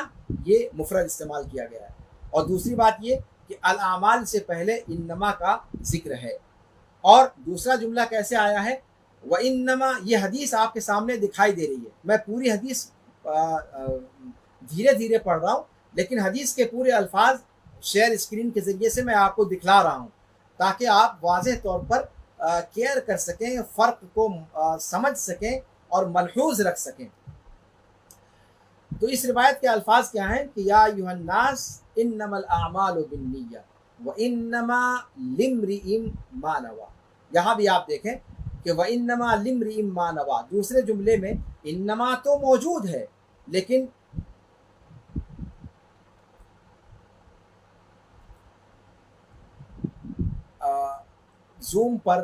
یہ مفرد استعمال کیا گیا ہے. اور دوسری بات یہ کہ الاعمال سے پہلے انما کا ذکر ہے. اور دوسرا جملہ کیسے آیا ہے؟ وَإِنَّمَا. یہ حدیث آپ کے سامنے دکھائی دے رہی ہے. میں پوری حدیث دھیرے دھیرے پڑھ رہا ہوں، لیکن حدیث کے پورے الفاظ شیئر اسکرین کے ذریعے سے میں آپ کو دکھلا رہا ہوں تاکہ آپ واضح طور پر کیئر کر سکیں، فرق کو سمجھ سکیں اور ملحوظ رکھ سکیں. تو اس روایت کے الفاظ کیا ہیں کہ یا ایھا الناس انما الاعمال بالنیات وانما لامرئ ما نوى. یہاں بھی آپ دیکھیں کہ وانما لامرئ ما نوى. دوسرے جملے میں انما تو موجود ہے، لیکن زوم پر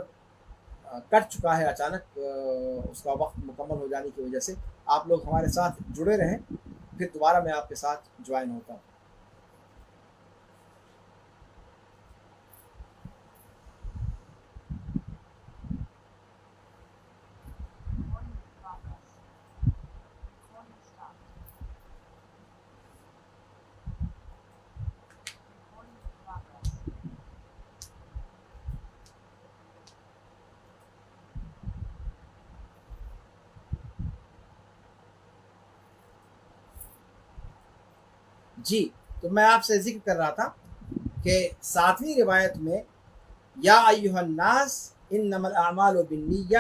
کٹ چکا ہے اچانک، اس کا وقت مکمل ہو جانے کی وجہ سے. آپ لوگ ہمارے ساتھ جڑے رہیں، پھر دوبارہ میں آپ کے ساتھ جوائن ہوتا ہوں. جی، تو میں آپ سے ذکر کر رہا تھا کہ 7ویں روایت میں یا ایھا الناس انما الاعمال بالنیۃ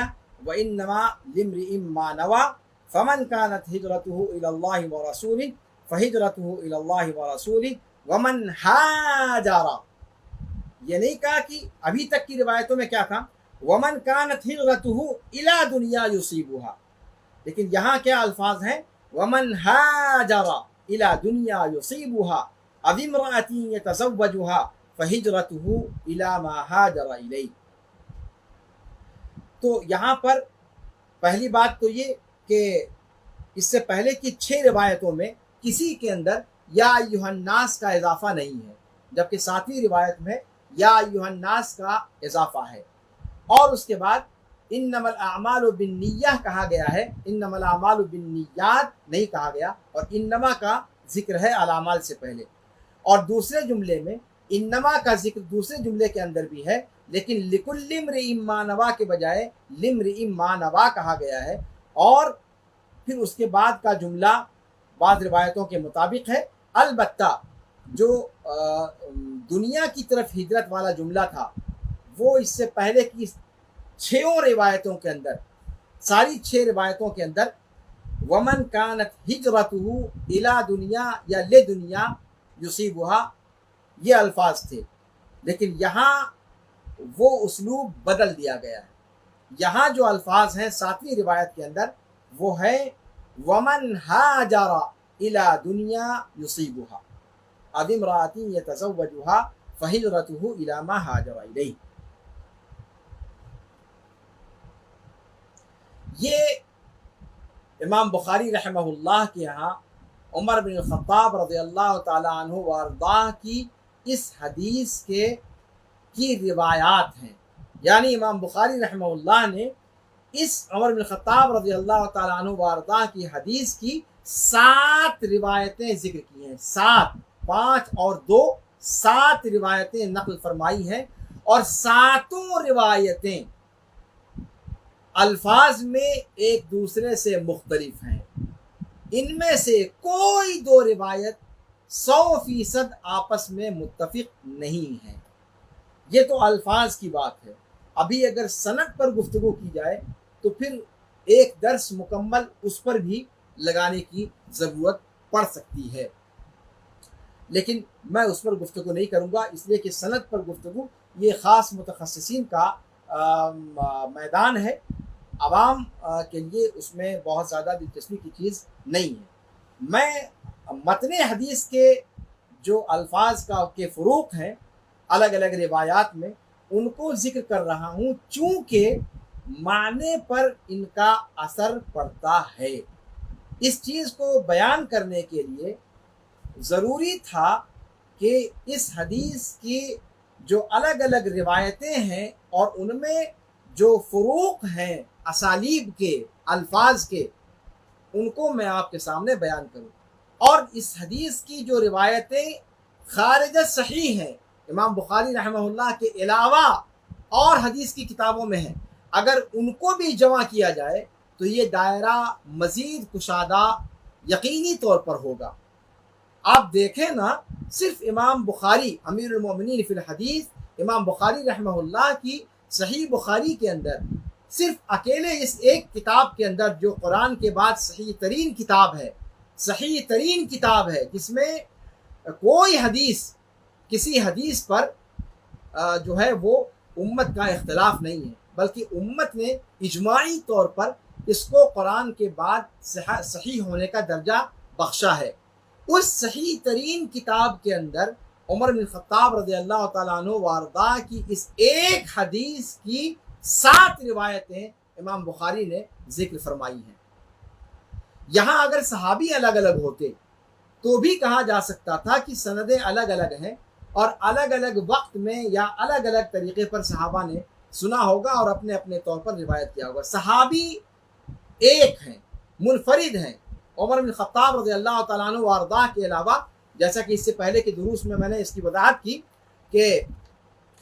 وانما لامرئ ما نوى فمن كانت هجرته الى الله ورسوله فهجرته الى الله ورسوله ومن هاجر. یہ نہیں کہا کہ ابھی تک کی روایتوں میں کیا تھا ومن كانت هجرته الى دنیا يصيبها، لیکن یہاں کیا الفاظ ہیں؟ ومن هاجر الى دنیا يصيبها او امرأة يتزوجها فهجرته الى ما هاجر الیہ. تو یہاں پر پہلی بات تو یہ کہ اس سے پہلے کی 6 روایتوں میں کسی کے اندر یا ایھا الناس کا اضافہ نہیں ہے، جبکہ 7ویں روایت میں یا ایھا الناس کا اضافہ ہے. اور اس کے بعد انما الاعمال بالنیہ کہا گیا ہے، انما الاعمال بالنیات نہیں کہا گیا، اور انما کا ذکر ہے الاعمال سے پہلے. اور دوسرے جملے میں انما کا ذکر دوسرے جملے کے اندر بھی ہے، لیکن لکل امرئ ما نوى کے بجائے لامرئ ما نوى کہا گیا ہے. اور پھر اس کے بعد کا جملہ بعض روایتوں کے مطابق ہے. البتہ جو دنیا کی طرف ہجرت والا جملہ تھا وہ اس سے پہلے کی 6 روایتوں کے اندر، ساری 6 روایتوں کے اندر ومن كانت ہجرته الى دنیا یا لدنیا يصيبها یہ الفاظ تھے. لیکن یہاں وہ اسلوب بدل دیا گیا ہے. یہاں جو الفاظ ہیں 7ویں روایت کے اندر وہ ہے ومن هاجر الى دنیا يصيبها او امرأة يتزوجها فهجرته الى ما هاجر الیہ. یہ امام بخاری رحمہ اللہ کے یہاں عمر بن الخطاب رضی اللہ تعالیٰ عنہ وارضاہ کی اس حدیث کی روایات ہیں. یعنی امام بخاری رحمہ اللہ نے اس عمر بن الخطاب رضی اللہ تعالیٰ عنہ وارضاہ کی حدیث کی 7 روایتیں ذکر کی ہیں. 7، 5 اور 2، 7 روایتیں نقل فرمائی ہیں، اور 7 روایتیں الفاظ میں ایک دوسرے سے مختلف ہیں. ان میں سے کوئی 2 روایت 100% آپس میں متفق نہیں ہے. یہ تو الفاظ کی بات ہے. ابھی اگر سند پر گفتگو کی جائے تو پھر ایک درس مکمل اس پر بھی لگانے کی ضرورت پڑ سکتی ہے، لیکن میں اس پر گفتگو نہیں کروں گا، اس لیے کہ سند پر گفتگو یہ خاص متخصصین کا میدان ہے. عوام کے لیے اس میں بہت زیادہ دلچسپی کی چیز نہیں ہے. میں متن حدیث کے جو الفاظ کے فروق ہیں الگ الگ روایات میں، ان کو ذکر کر رہا ہوں چونکہ معنی پر ان کا اثر پڑتا ہے. اس چیز کو بیان کرنے کے لیے ضروری تھا کہ اس حدیث کی جو الگ الگ روایتیں ہیں اور ان میں جو فروق ہیں اسالیب کے، الفاظ کے، ان کو میں آپ کے سامنے بیان کروں. اور اس حدیث کی جو روایتیں خارج صحیح ہیں، امام بخاری رحمہ اللہ کے علاوہ اور حدیث کی کتابوں میں ہیں، اگر ان کو بھی جمع کیا جائے تو یہ دائرہ مزید کشادہ یقینی طور پر ہوگا. آپ دیکھیں نا، صرف امام بخاری امیر المومنین فی الحدیث، امام بخاری رحمہ اللہ کی صحیح بخاری کے اندر، صرف اکیلے اس ایک کتاب کے اندر جو قرآن کے بعد صحیح ترین کتاب ہے جس میں کوئی حدیث، کسی حدیث پر جو ہے وہ امت کا اختلاف نہیں ہے، بلکہ امت نے اجماعی طور پر اس کو قرآن کے بعد صحیح ہونے کا درجہ بخشا ہے. اس صحیح ترین کتاب کے اندر عمر بن الخطاب رضی اللہ تعالیٰ عنہ وارضاہ کی اس ایک حدیث کی 7 روایتیں امام بخاری نے ذکر فرمائی ہیں. یہاں اگر صحابی الگ الگ ہوتے تو بھی کہا جا سکتا تھا کہ سندیں الگ الگ ہیں اور الگ الگ وقت میں یا الگ الگ طریقے پر صحابہ نے سنا ہوگا اور اپنے اپنے طور پر روایت کیا ہوگا. صحابی ایک ہیں، منفرد ہیں. عمر بن الخطاب رضی اللہ تعالیٰ عنہ وارضاہ کے علاوہ، جیسا کہ اس سے پہلے کے دروس میں نے اس کی وضاحت کی کہ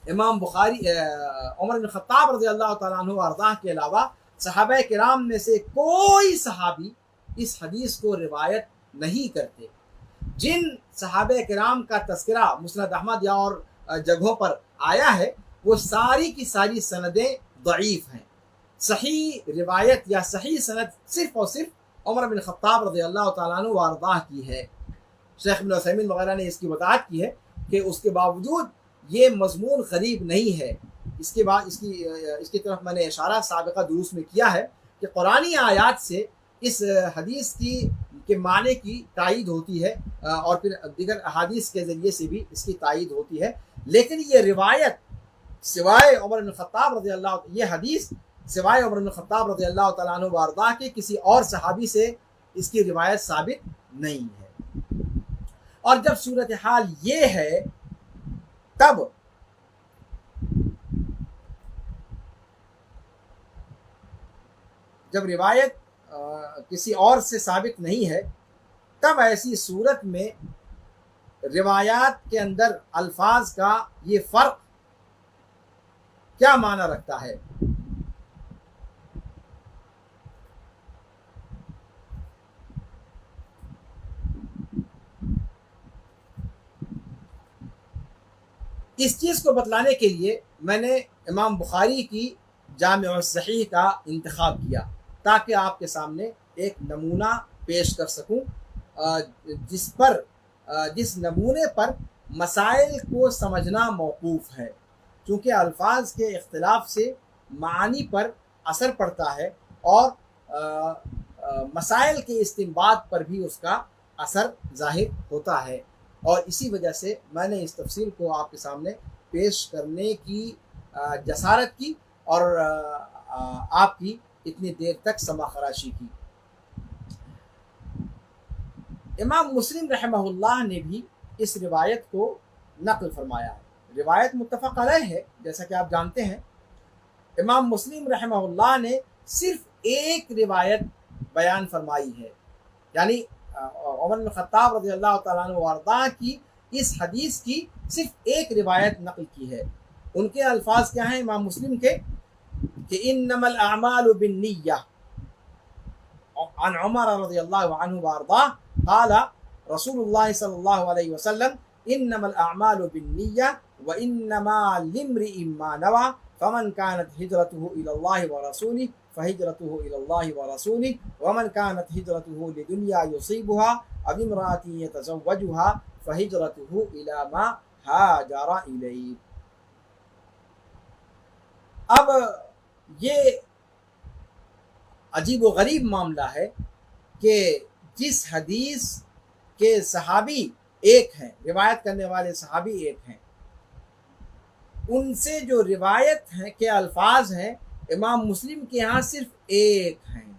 امام بخاری عمر بن الخطاب رضی اللہ تعالیٰ عنہ وارضاہ کے علاوہ صحابہ کرام میں سے کوئی صحابی اس حدیث کو روایت نہیں کرتے. جن صحابہ کرام کا تذکرہ مسند احمد یا اور جگہوں پر آیا ہے وہ ساری کی ساری سندیں ضعیف ہیں. صحیح روایت یا صحیح سند صرف اور صرف عمر بن خطاب رضی اللہ تعالیٰ عنہ وارضاہ کی ہے. شیخ ابن عثیمین وغیرہ نے اس کی وضاحت کی ہے کہ اس کے باوجود یہ مضمون غریب نہیں ہے. اس کے بعد اس کی طرف میں نے اشارہ سابقہ دروس میں کیا ہے کہ قرآنی آیات سے اس حدیث کے معنی کی تائید ہوتی ہے اور پھر دیگر احادیث کے ذریعے سے بھی اس کی تائید ہوتی ہے. لیکن یہ روایت سوائے عمر بن الخطاب رضی اللہ، یہ حدیث سوائے عمر بن الخطاب رضی اللہ تعالیٰ عنہ وارضاہ کے کسی اور صحابی سے اس کی روایت ثابت نہیں ہے. اور جب صورتحال یہ ہے تب جب روایت کسی اور سے ثابت نہیں ہے تب ایسی صورت میں روایات کے اندر الفاظ کا یہ فرق کیا معنی رکھتا ہے؟ اس چیز کو بتلانے کے لیے میں نے امام بخاری کی جامع الصحیح کا انتخاب کیا تاکہ آپ کے سامنے ایک نمونہ پیش کر سکوں جس نمونے پر مسائل کو سمجھنا موقوف ہے. چونکہ الفاظ کے اختلاف سے معانی پر اثر پڑتا ہے اور مسائل کے استنباط پر بھی اس کا اثر ظاہر ہوتا ہے، اور اسی وجہ سے میں نے اس تفصیل کو آپ کے سامنے پیش کرنے کی جسارت کی اور آپ کی اتنی دیر تک سما خراشی کی۔ امام مسلم رحمہ اللہ نے بھی اس روایت کو نقل فرمایا ہے۔ روایت متفق علیہ ہے، جیسا کہ آپ جانتے ہیں۔ امام مسلم رحمہ اللہ نے صرف ایک روایت بیان فرمائی ہے، یعنی عمر بن خطاب رضی اللہ تعالیٰ عنہ وارضاہ کی اس حدیث کی صرف ایک روایت نقل کی ہے۔ ان کے الفاظ کیا ہیں امام مسلم کے کہ انما الاعمال بالنیہ، عن عمر رضی اللہ عنہ وارضاہ قال رسول اللہ صلی اللہ علیہ وسلم انما الاعمال بالنیہ وانما لامرئ ما نوى فمن كانت هجرته الى الله ورسوله فهجرته الى الله ورسوله ومن كانت هجرته لدنيا يصيبها او امرأة يتزوجها فهجرته الى ما هاجر اليه۔ اب یہ عجیب و غریب معاملہ ہے کہ جس حدیث کے صحابی ایک ہیں، روایت کرنے والے صحابی ایک ہیں، ان سے جو روایت ہے کے الفاظ ہیں امام مسلم کے ہاں صرف ایک ہیں،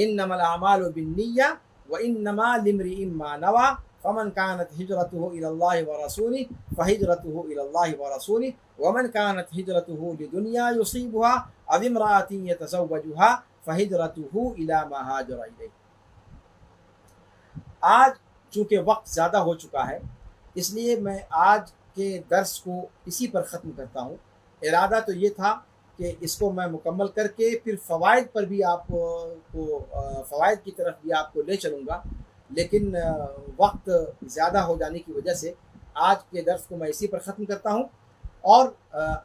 انما الاعمال بالنیہ وانما لامرئ ما نوى فمن كانت هجرته الى الله ورسوله فهجرته الى الله ورسوله ومن كانت هجرته لدنيا يصيبها او امرأة يتزوجها فهجرته الى ما هاجر اليه۔ آج چونکہ وقت زیادہ ہو چکا ہے، اس لیے میں آج کے درس کو اسی پر ختم کرتا ہوں۔ ارادہ تو یہ تھا کہ اس کو میں مکمل کر کے پھر فوائد پر بھی آپ کو فوائد کی طرف بھی آپ کو لے چلوں گا، لیکن وقت زیادہ ہو جانے کی وجہ سے آج کے درس کو میں اسی پر ختم کرتا ہوں، اور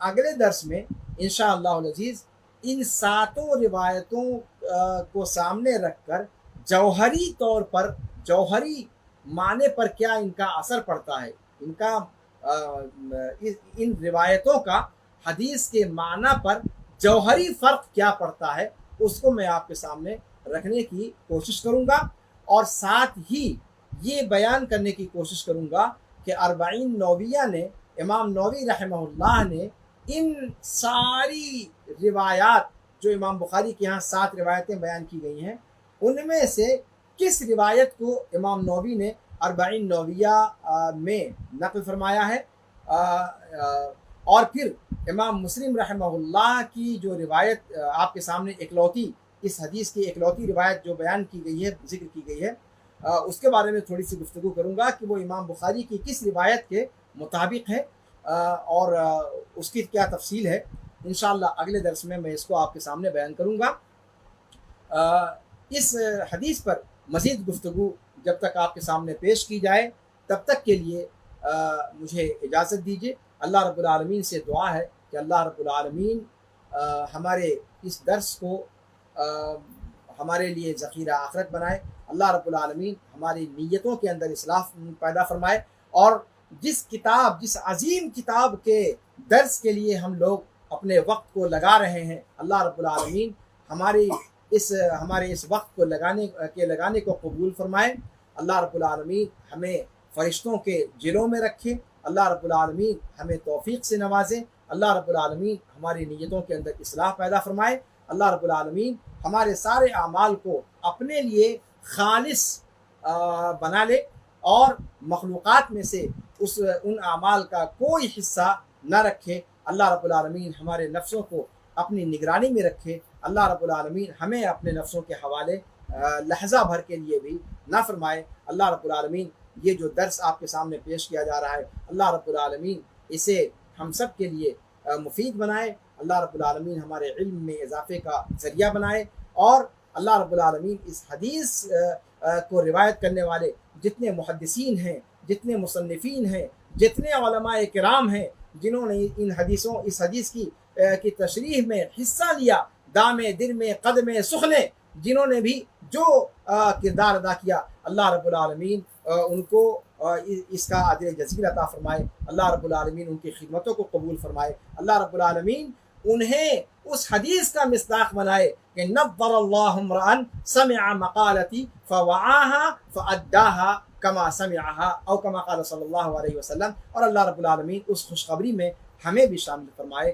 اگلے درس میں انشاءاللہ العزیز ان ساتوں روایتوں کو سامنے رکھ کر جوہری طور پر، جوہری معنی پر کیا ان کا اثر پڑتا ہے، ان کا ان روایتوں کا حدیث کے معنی پر جوہری فرق کیا پڑتا ہے، اس کو میں آپ کے سامنے رکھنے کی کوشش کروں گا، اور ساتھ ہی یہ بیان کرنے کی کوشش کروں گا کہ اربعین نوویہ نے، امام نووی رحمہ اللہ نے ان ساری روایات جو امام بخاری کے یہاں 7 روایتیں بیان کی گئی ہیں، ان میں سے کس روایت کو امام نووی نے اربعین نوویہ میں نقل فرمایا ہے، اور پھر امام مسلم رحمہ اللہ کی جو روایت آپ کے سامنے اکلوتی، اس حدیث کی اکلوتی روایت جو بیان کی گئی ہے، ذکر کی گئی ہے، اس کے بارے میں تھوڑی سی گفتگو کروں گا کہ وہ امام بخاری کی کس روایت کے مطابق ہے اور اس کی کیا تفصیل ہے۔ انشاءاللہ اگلے درس میں اس کو آپ کے سامنے بیان کروں گا۔ اس حدیث پر مزید گفتگو جب تک آپ کے سامنے پیش کی جائے، تب تک کے لیے مجھے اجازت دیجیے۔ اللہ رب العالمین سے دعا ہے کہ اللہ رب العالمین ہمارے اس درس کو ہمارے لیے ذخیرہ آخرت بنائے، اللہ رب العالمین ہماری نیتوں کے اندر اصلاح پیدا فرمائے، اور جس عظیم کتاب کے درس کے لیے ہم لوگ اپنے وقت کو لگا رہے ہیں، اللہ رب العالمین ہمارے اس وقت کو لگانے کو قبول فرمائے۔ اللہ رب العالمین ہمیں فرشتوں کے جلوں میں رکھے، اللہ رب العالمین ہمیں توفیق سے نوازے، اللہ رب العالمین ہماری نیتوں کے اندر اصلاح پیدا فرمائے، اللہ رب العالمین ہمارے سارے اعمال کو اپنے لیے خالص بنا لے، اور مخلوقات میں سے ان اعمال کا کوئی حصہ نہ رکھے۔ اللہ رب العالمین ہمارے نفسوں کو اپنی نگرانی میں رکھے، اللہ رب العالمین ہمیں اپنے نفسوں کے حوالے لحظہ بھر کے لیے بھی نہ فرمائے۔ اللہ رب العالمین یہ جو درس آپ کے سامنے پیش کیا جا رہا ہے، اللہ رب العالمین اسے ہم سب کے لیے مفید بنائے، اللہ رب العالمین ہمارے علم میں اضافے کا ذریعہ بنائے، اور اللہ رب العالمین اس حدیث کو روایت کرنے والے جتنے محدثین ہیں، جتنے مصنفین ہیں، جتنے علماء کرام ہیں جنہوں نے اس حدیث کی تشریح میں حصہ لیا، دام دل میں قدم سخنے، جنہوں نے بھی جو کردار ادا کیا، اللہ رب العالمین ان کو اس کا اجر جزیل عطا فرمائے، اللہ رب العالمین ان کی خدمتوں کو قبول فرمائے، اللہ رب العالمین انہیں اس حدیث کا مصداق بنائے کہ نظر اللہ امرأ سمع مقالتی فوعاها فأداها کما سمعها او کما قال صلی اللہ علیہ وسلم، اور اللہ رب العالمین اس خوشخبری میں ہمیں بھی شامل فرمائے۔